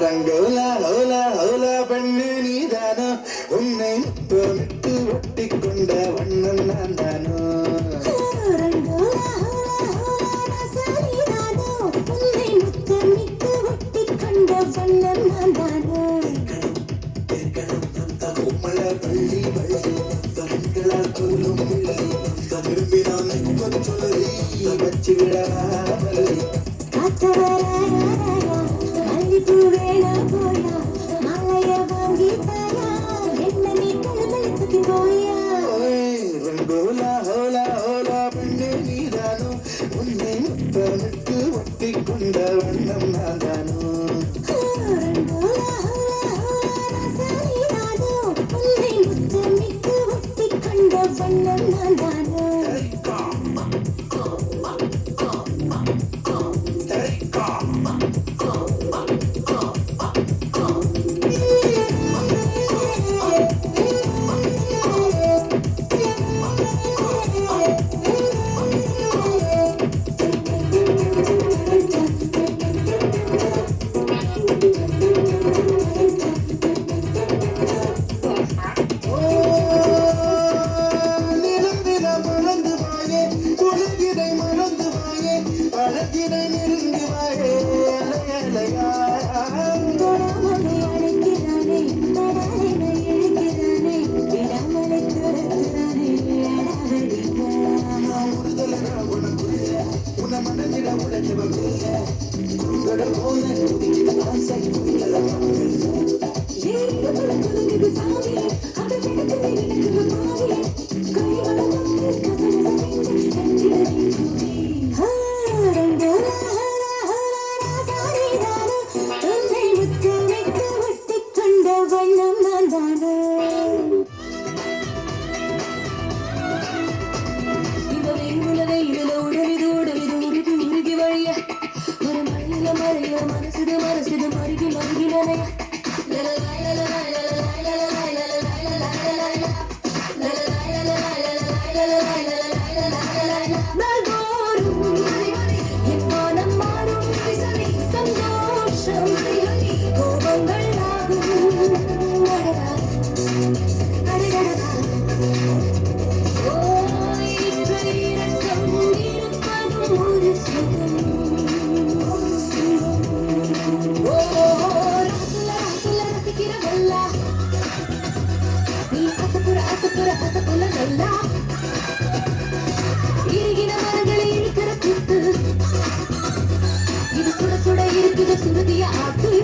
ரங்கோலா ஹோலா ஹோலா பெண்ணு நீதானோ உன்னை முத்தமிட்டு ஒட்டி கொண்ட வண்ணம் நான் தானோ பள்ளி கண்களால் சொல்லும் விரும்பி நான் சொல்லி வச்சு விடலாம் ரங்கோலா ஹோலா ஹோலா பெண்ணே நீதானோ உன்னை முத்தமிட்டு ஒட்டி கொண்ட வண்ணம் நான் தானோ வண்ணம் நான் தானோ அழகினை நெருங்கி வாழே அலையலையா உன மனதிட உழைச்சவன் போல ஆசை மனசுது மருகி மருகி நனைய சுருதிய ஆட்டு